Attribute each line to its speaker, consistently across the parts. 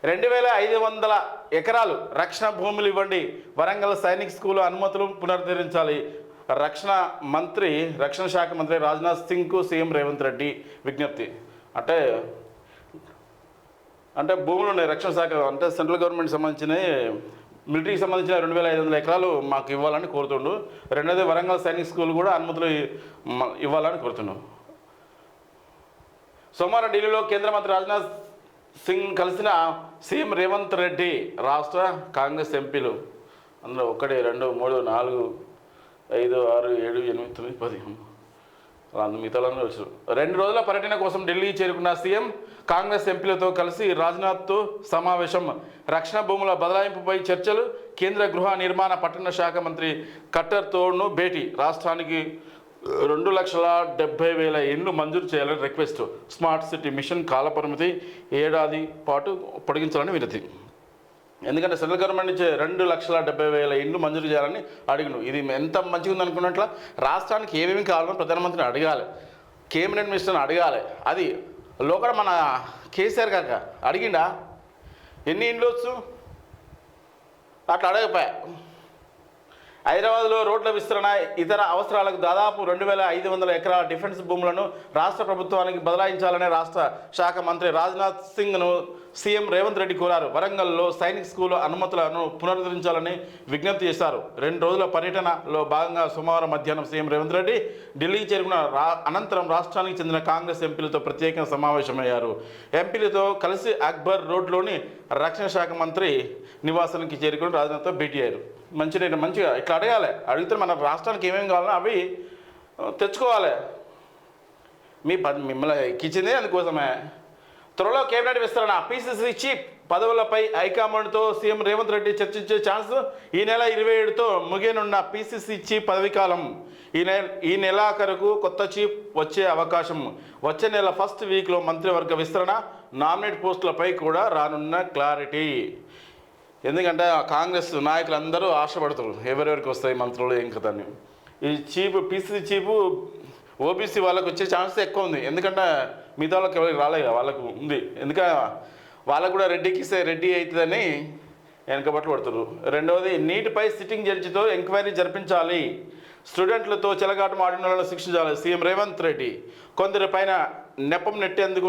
Speaker 1: 2500 ఎకరాలు రక్షణ భూములు ఇవ్వండి, వరంగల్ సైనిక్ స్కూల్ అనుమతులు పునరుద్ధరించాలి. రక్షణ శాఖ మంత్రి రాజ్నాథ్ సింగ్కు సీఎం రేవంత్ రెడ్డి విజ్ఞప్తి. అంటే భూములు ఉన్నాయి రక్షణ శాఖ, అంటే సెంట్రల్ గవర్నమెంట్ సంబంధించిన మిలిటరీకి సంబంధించిన 2500 ఎకరాలు మాకు ఇవ్వాలని కోరుతుండు. రెండోది వరంగల్ సైనిక్ స్కూల్ కూడా అనుమతులు ఇవ్వాలని కోరుతున్నాం. సోమవారం ఢిల్లీలో కేంద్ర మంత్రి రాజ్నాథ్ సింగ్ కలిసిన సీఎం రేవంత్ రెడ్డి రాష్ట్ర కాంగ్రెస్ ఎంపీలు అందులో 1 2 3 4 5 6 7 8 9 10 మిగతాలందరూ వచ్చారు. 2 రోజుల పర్యటన కోసం ఢిల్లీ చేరుకున్న సీఎం కాంగ్రెస్ ఎంపీలతో కలిసి రాజ్నాథ్తో సమావేశం. రక్షణ భూముల బదలాయింపుపై చర్చలు. కేంద్ర గృహ నిర్మాణ పట్టణ శాఖ మంత్రి ఖట్టర్తోను భేటీ. రాష్ట్రానికి 2,70,000 ఇండ్లు మంజూరు చేయాలని రిక్వెస్ట్. స్మార్ట్ సిటీ మిషన్ కాలపరిమితి ఏడాది పాటు పొడిగించాలని వినతి. ఎందుకంటే సెంట్రల్ గవర్నమెంట్ నుంచి 2,70,000 ఇండ్లు మంజూరు చేయాలని అడిగిను. ఇది ఎంత మంచిగా ఉందనుకున్నట్ల రాష్ట్రానికి ఏమేమి కావాలో ప్రధానమంత్రిని అడగాలి, కేబినెట్ మినిస్టర్ని అడగాలి. అది లోకడ మన కేసీఆర్ కాక అడిగిండా ఎన్ని ఇండ్లు వచ్చు అట్లా అడగపోయా. హైదరాబాద్లో రోడ్ల విస్తరణ ఇతర అవసరాలకు దాదాపు 2,500 ఎకరాల డిఫెన్స్ భూములను రాష్ట్ర ప్రభుత్వానికి బదలాయించాలని రాష్ట్ర శాఖ మంత్రి రాజ్నాథ్ సింగ్ను సీఎం రేవంత్ రెడ్డి కోరారు. వరంగల్లో సైనిక్ స్కూల్ అనుమతులను పునరుద్ధరించాలని విజ్ఞప్తి చేశారు. 2 రోజుల పర్యటనలో భాగంగా సోమవారం మధ్యాహ్నం సీఎం రేవంత్ రెడ్డి ఢిల్లీకి చేరుకున్న అనంతరం రాష్ట్రానికి చెందిన కాంగ్రెస్ ఎంపీలతో ప్రత్యేకంగా సమావేశమయ్యారు. ఎంపీలతో కలిసి అక్బర్ రోడ్లోని రక్షణ శాఖ మంత్రి నివాసానికి చేరుకుని రాజ్నాథ్తో భేటీ అయ్యారు. మంచిగా ఇట్లా అడగాలి. అడిగితే మన రాష్ట్రానికి ఏమేమి కావాలో అవి తెచ్చుకోవాలి. మిమ్మల్ని ఎక్కించిందే అందుకోసమే. త్వరలో కేబినెట్ విస్తరణ. పీసీసీ చీఫ్ పదవులపై హైకమాండ్తో సీఎం రేవంత్ రెడ్డి చర్చించే ఛాన్స్. ఈ నెల 27తో ముగియనున్న పీసీసీ చీఫ్ పదవీకాలం. ఈ నెలాఖరుకు కొత్త చీఫ్ వచ్చే అవకాశం. వచ్చే నెల ఫస్ట్ వీక్లో మంత్రివర్గ విస్తరణ. నామినేట్ పోస్టులపై కూడా రానున్న క్లారిటీ. ఎందుకంటే కాంగ్రెస్ నాయకులందరూ ఆశపడుతున్నారు ఎవరెవరికి వస్తాయి మంత్రులు ఏం కదని. ఈ పీసీసీ చీఫ్ ఓబీసీ వాళ్ళకు వచ్చే ఛాన్స్ ఎక్కువ ఉంది. ఎందుకంటే మిగతా వాళ్ళకి ఎవరికి రాలేదు, వాళ్ళకు ఉంది. ఎందుకంటే వాళ్ళకు కూడా రెడ్డికి ఇస్తే రెడ్డి అవుతుందని వెనకబట్లు పడుతున్నారు. రెండవది నీటిపై సిట్టింగ్ జడ్జితో ఎంక్వైరీ జరిపించాలి. స్టూడెంట్లతో చెలగాటం ఆడిన వాళ్ళని శిక్షించాలి. సీఎం రేవంత్ రెడ్డి కొందరి పైన నెపం నెట్టేందుకు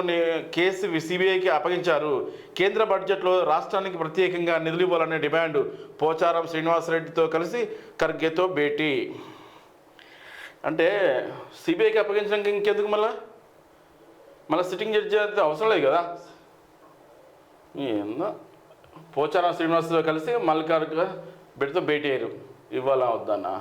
Speaker 1: కేసు సిబిఐకి అప్పగించారు. కేంద్ర బడ్జెట్లో రాష్ట్రానికి ప్రత్యేకంగా నిధులు ఇవ్వాలనే డిమాండ్. పోచారం శ్రీనివాసరెడ్డితో కలిసి ఖర్గేతో భేటీ. అంటే సిబిఐకి అప్పగించడానికి ఇంకెందుకు మళ్ళీ సిట్టింగ్ జడ్జి అయితే అవసరం లేదు కదా. ఏందో పోచారం శ్రీనివాసతో కలిసి మల్లికార్జున బెడ్తో భేటీ అయ్యారు. ఇవ్వాలా వద్దన్నా